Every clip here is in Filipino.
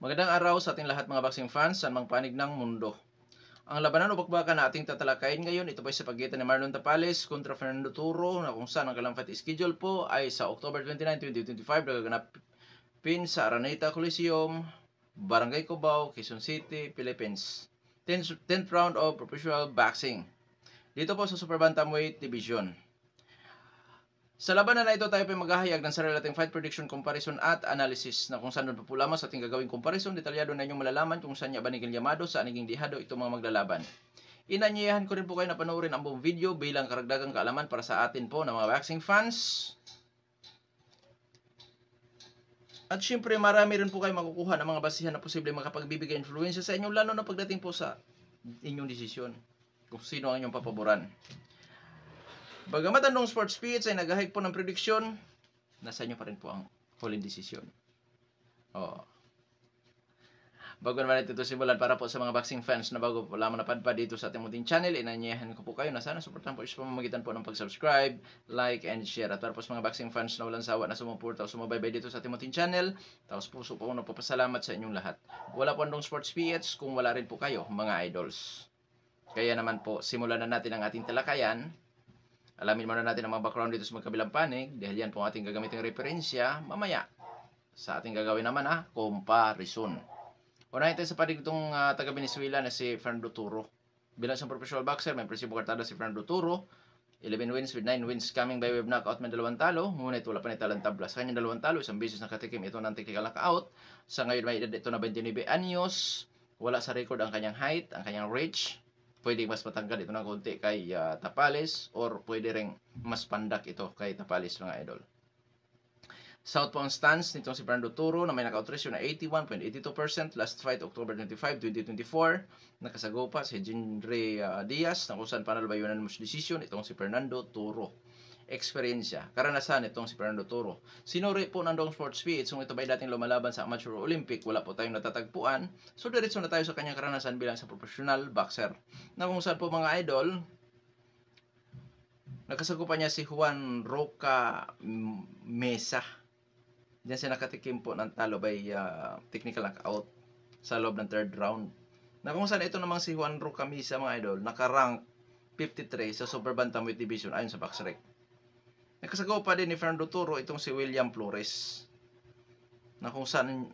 Magandang araw sa ating lahat mga boxing fans sa mang panig ng mundo. Ang labanan o bakbakan na ating tatalakayin ngayon, ito po ay sa pagitan ni Marlon Tapales kontra Fernando Turo, na kung saan ang kanilang fight schedule po ay sa October 29, 2025 nagaganapin sa Araneta Coliseum, Barangay Cubao, Quezon City, Philippines. 10th round of professional boxing. Dito po sa Super Bantamweight Division. Sa labanan na ito, tayo po maghahayag ng sarili nating fight prediction, comparison at analysis na kung saan po lamang sa ating gagawing comparison. Detalyado na inyong malalaman kung saan niya ba naging yamado, saan naging dihado itong mga maglalaban. Inanyayahan ko rin po kayo na panoorin ang buong video bilang karagdagang kaalaman para sa atin po na mga boxing fans. At syempre marami rin po kayo makukuha ng mga basihan na posible makapagbibigay influensya sa inyo, lalo na pagdating po sa inyong desisyon kung sino ang inyong papaboran. Bagamat anong sports PH ay naghahig po ng prediksyon, nasa inyo pa rin po ang huling desisyon. Bago naman ito simulan, para po sa mga boxing fans na bago po lamang napadpad dito sa ating munting channel, inanyayahan ko po kayo na sana suportahan po sa pamamagitan po ng pag-subscribe, like, and share. At para po sa mga boxing fans na walang sawa na sumuporta o sumabaybay dito sa ating munting channel, tapos puso po ako nagpapasalamat sa inyong lahat. Wala po anong sports PH kung wala rin po kayo, mga idols. Kaya naman po, simulan na natin ang ating talakayan. Alamin muna natin ang mga background dito sa magkabilang panig dahil yan po ang ating gagamitin referensya mamaya sa ating gagawin naman comparison. Unahin tayo sa panig itong taga Venezuela na si Fernando Turo. Bilang isang professional boxer, may presibo kartada si Fernando Turo. 11 wins with 9 wins coming by way of knockout, may 2 talo, ngunit wala pa nitalang tabla. Sa kanyang 2 talo, isang beses nakatikim ito ng technical knockout. Sa ngayon may edad ito na 29 anyos. Wala sa record ang kanyang height, ang kanyang reach. Pwede mas matangkad ito ng konti kay Tapales or pwede ring mas pandak ito kay Tapales, mga idol. Southpaw stance nitong si Fernando Turo na may knockout ratio na 81.82%. Last fight October 25, 2024. Nakasagopa si Jindre Diaz na kung saan panalo by unanimous decision itong si Fernando Turo. Eksperyensya, karanasan itong si Fernando Turo. Sinuri po ng Dong Sports PH kung ito ba'y dating lumalaban sa amateur Olympic, wala po tayong natatagpuan. So diretso na tayo sa kanyang karanasan bilang sa professional boxer. Na kung saan po mga idol, nakasagupan niya si Juan Roca Mesa. Diyan siya nakatikim po ng talo by technical knockout sa loob ng 3rd round. Na kung saan ito namang si Juan Roca Mesa, mga idol, nakarank 53 sa Super Bantamweight Division ayon sa BoxRec. Nakasagawa din ni Fernando Turo itong si William Flores, na kung saan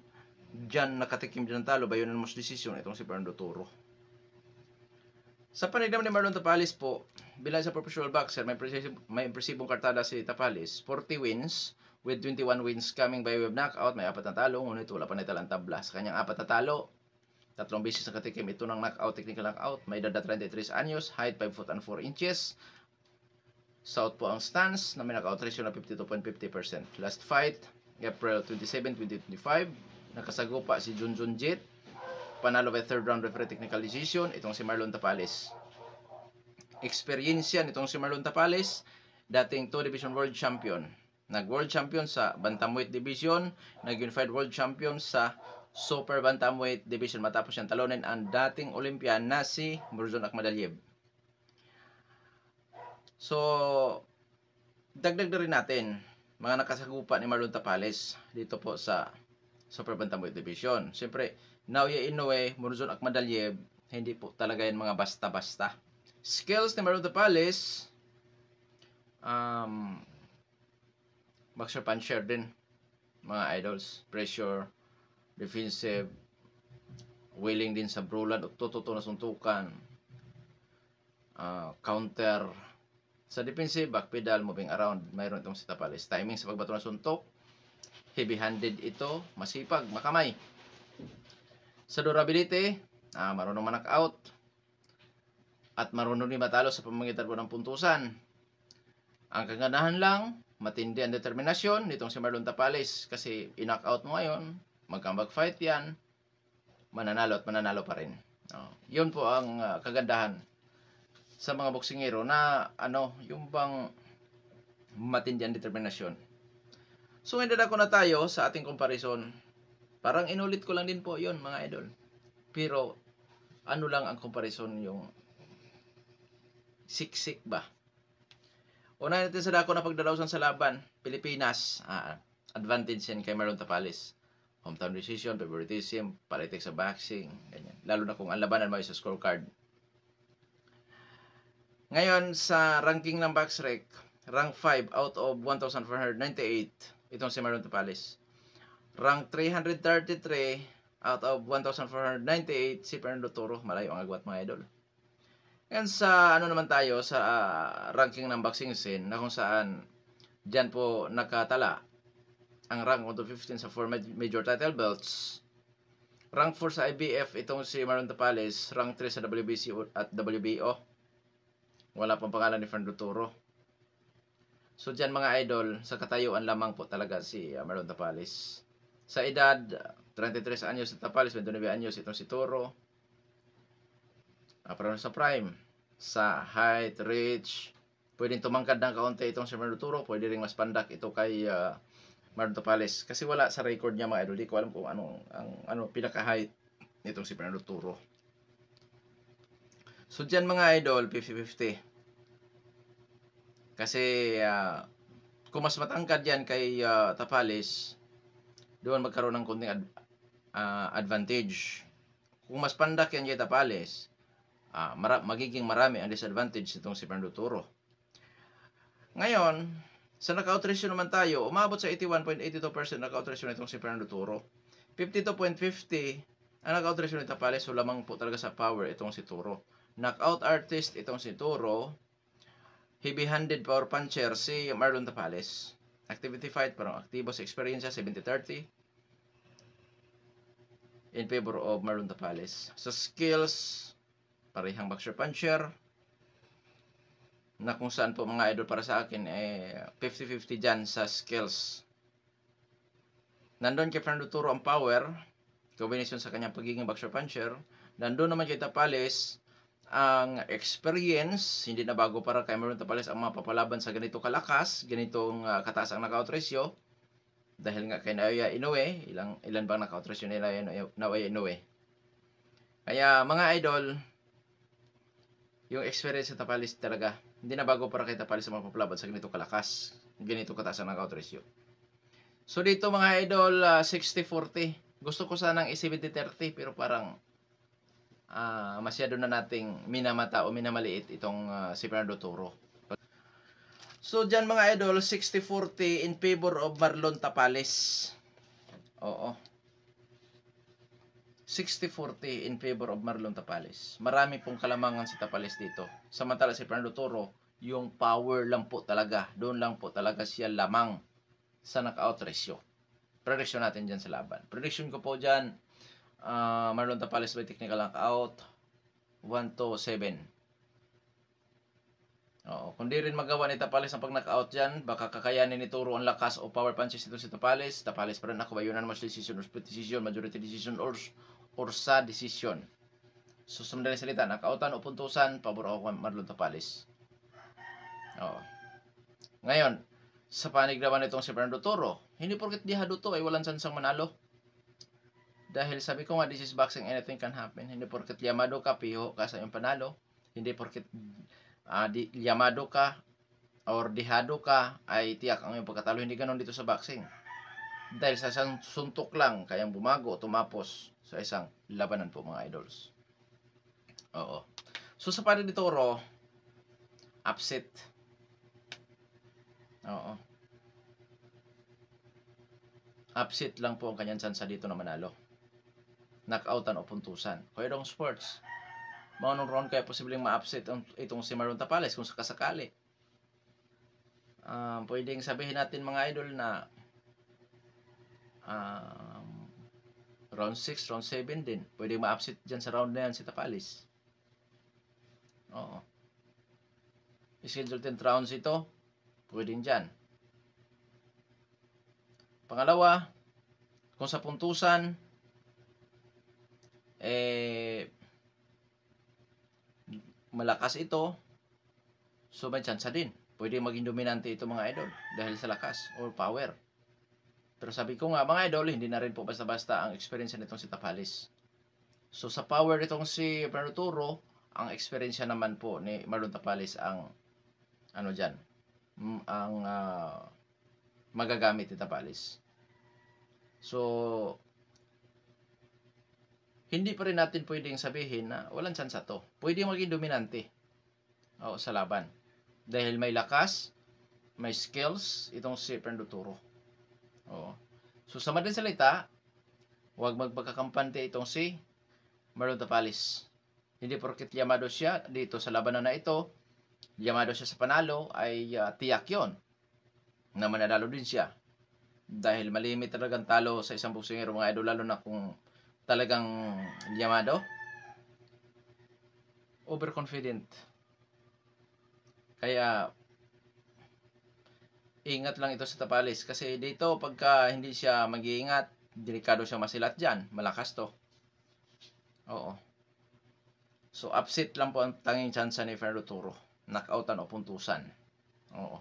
dyan nakatikim din ng talo by unanimous decision itong si Fernando Turo. Sa panig naman ni Marlon Tapales po, bilang sa professional boxer, may impresibong kartada si Tapales, 40 wins with 21 wins coming by way of knockout, may 4 na talo, ngunit wala pa nitalang tabla. Sa kanyang 4 na talo, 3 beses nakatikim ito ng knockout, technical knockout, may edad na 33 anyos, height 5 foot and 4 inches. South po ang stance na may knockout ratio na 52.50%. Last fight, April 27, 2025, nakasagupa si Junjun Jet. Panalo by 3rd round referee technical decision itong si Marlon Tapales. Eksperyensya nitong si Marlon Tapales, dating 2 division world champion. Nag-world champion sa Bantamweight Division, nag-unified world champion sa Super Bantamweight Division matapos siyang talunin ang dating Olympian na si Murzon Akhmadaliev. So, dagdag na rin natin mga nakasagupa ni Marlon Tapales dito po sa Super Bantamweight Division. Siyempre, Naoya Inoue, Murzon Akhmadaliev, hindi po talaga yan mga basta-basta. Skills ni Marlon Tapales, boxer puncher din, mga idols. Pressure, defensive, willing din sa brulan, tututo na suntukan, counter. Sa defensive, back pedal, moving around, mayroon itong si Tapales. Timing sa pagbato ng suntok, heavy-handed ito, masipag, makamay. Sa durability, marunong ma-knockout, at marunong din matalo sa pamamagitan po ng puntusan. Ang kagandahan lang, matindi ang determinasyon nitong si Marlon Tapales kasi i-knockout mo ngayon, mag-comeback fight yan, mananalo at mananalo pa rin. Yun po ang kagandahan sa mga boksingero na yung bang matindi ang determinasyon. So hindi na tayo sa ating comparison. Parang inulit ko lang din po yun, mga idol. Pero ano lang ang comparison, yung siksik ba? Unahin natin sa dako na pagdadawsan sa laban. Pilipinas, advantage yan kay Marlon Tapales. hometown decision, favoritism, politics sa boxing, ganyan. Lalo na kung ang labanan mo ay sa scorecard. Ngayon, sa ranking ng BoxRec, rank 5 out of 1,498, itong si Maron Tapales. Rank 333 out of 1,498, si Fernando Toro. Malayo ang agwat, mga idol. Ngayon sa ano naman tayo, sa ranking ng boxing scene, na kung saan dyan po nakatala ang rank 1 to 15 sa 4 major title belts. Rank 4 sa IBF, itong si Maron Tapales. Rank 3 sa WBC at WBO. Wala pang pangalan ni Fernando Toro. So dyan mga idol, sa katayuan lamang po talaga si Maron Tapales. Sa edad, 33 anyos si Tapales, 29 anyos itong si Toro. Pero sa prime, sa height, reach, pwedeng tumangkad ng kaunti itong si Fernando Toro, pwede ring mas pandak ito kay Maron Tapales. Kasi wala sa record niya mga idol, di ko alam kung ano pinaka-height nitong si Fernando Toro. So dyan mga idol, 50-50. Kasi kung mas matangkad yan kay Tapales, doon magkaroon ng konting advantage. Kung mas pandak yan kay Tapales, magiging marami ang disadvantage nitong si Fernando Toro. Ngayon, sa knockout ratio naman tayo, umabot sa 81.82% knockout ratio nitong si Fernando Toro. 52.50 ang knockout ratio ni Tapales, so lamang po talaga sa power itong si Toro. Knockout artist itong si Toro. Heavy-handed power puncher si Marlon Tapales. Activity fight, parang aktibo sa experience, 70-30 in favor of Marlon Tapales. Sa skills, parehang boxer puncher, na kung saan po mga idol para sa akin 50-50 dyan sa skills. Nandun kay Fernando Toro ang power, combination sa kanyang pagiging boxer puncher. Nandun naman kay Tapales ang experience, hindi na bago para kay Maron Tapales ang mapapalaban sa ganito kalakas, ganitong kataas ang knockout ratio. Dahil nga kay Naoya Inoue, ilan bang knockout ratio nila Naoya Inoue. Kaya mga idol, yung experience sa Tapales talaga, hindi na bago para kay Tapales ang mapapalaban sa ganito kalakas, ganito kataas ang knockout ratio. So dito mga idol, 60-40. Gusto ko sanang i-70-30 pero parang masyado na nating minamata o minamaliit itong si Fernando Toro. So dyan mga idol, 60-40 in favor of Marlon Tapales. Oo. 60-40 in favor of Marlon Tapales. Marami pong kalamangan si Tapales dito. Samantala si Fernando Toro, yung power lang po talaga. Doon lang po talaga siya lamang sa knockout ratio. Prediction natin dyan sa laban. Prediction ko po dyan, Marlon Tapales by technical knockout 1-7. Kung di rin magawa ni Tapales ang pag-knockout dyan, baka kakayanin ni Toro ang lakas o power punches ito si Tapales. Tapales pa rin ako ba yun na decision or split decision, majority decision or sa decision. So sa madaling salita, knockoutan o puntusan, pabor ako kay Marlon Tapales. Ngayon, sa panig naman itong si Fernando Toro, hindi porket dihado to ay walang sansang manalo. Dahil sabi ko nga, this is boxing, anything can happen. Hindi porket yamado ka, piho ka sa iyong panalo. Hindi porket yamado ka or dihado ka, ay tiyak ang iyong pagkatalo. Hindi ganon dito sa boxing. Dahil sa isang suntok lang, kayang bumago, tumapos sa isang labanan po mga idols. So sa panig ni Toro, upset. Upset lang po ang kanyang sansa dito na manalo. Knockoutan o puntusan. Kaya dong sports, maunong round kaya posibleng ma-upset itong si Marlon Tapales kung sakasakali. Pwedeng sabihin natin mga idol na round 6, round 7 din. Pwedeng ma-upset dyan sa round na yan si Tapales. Schedule 10 rounds ito, pwedeng dyan. Pangalawa, kung sa puntusan, malakas ito, so may chance din. Pwede maging dominante ito mga idol dahil sa lakas or power. Pero sabi ko nga mga idol, hindi na rin po basta-basta ang experience nitong si Tapales. So sa power nitong si Fernando Toro, ang experience naman po ni Marlon Tapales ang magagamit ni Tapales. So hindi pa rin natin pwedeng sabihin na walang tsansa to. Pwede maging dominante sa laban. Dahil may lakas, may skills, itong si Fernando Toro. Oo. So, sa madaling salita, huwag magpagkakampante itong si Marlon Tapales. Hindi porket yamado siya dito sa labanan na ito, yamado siya sa panalo, ay tiyak yon na mananalo din siya. Dahil malimit talagang talo sa isang boksingero, mga idol, lalo na kung talagang yamado, overconfident. Kaya ingat lang ito sa Tapales, kasi dito pagka hindi siya mag-iingat, delikado siya masilat dyan. Malakas to. Oo. So upset lang po ang tanging chance ni Fernando Toro, knockoutan o puntusan. Oo.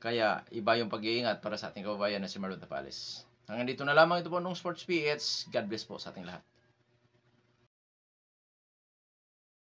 Kaya iba yung pag-iingat para sa ating kababayan na si Marlon Tapales. Hanggang dito na lamang ito po nung Sports PH. God bless po sa ating lahat.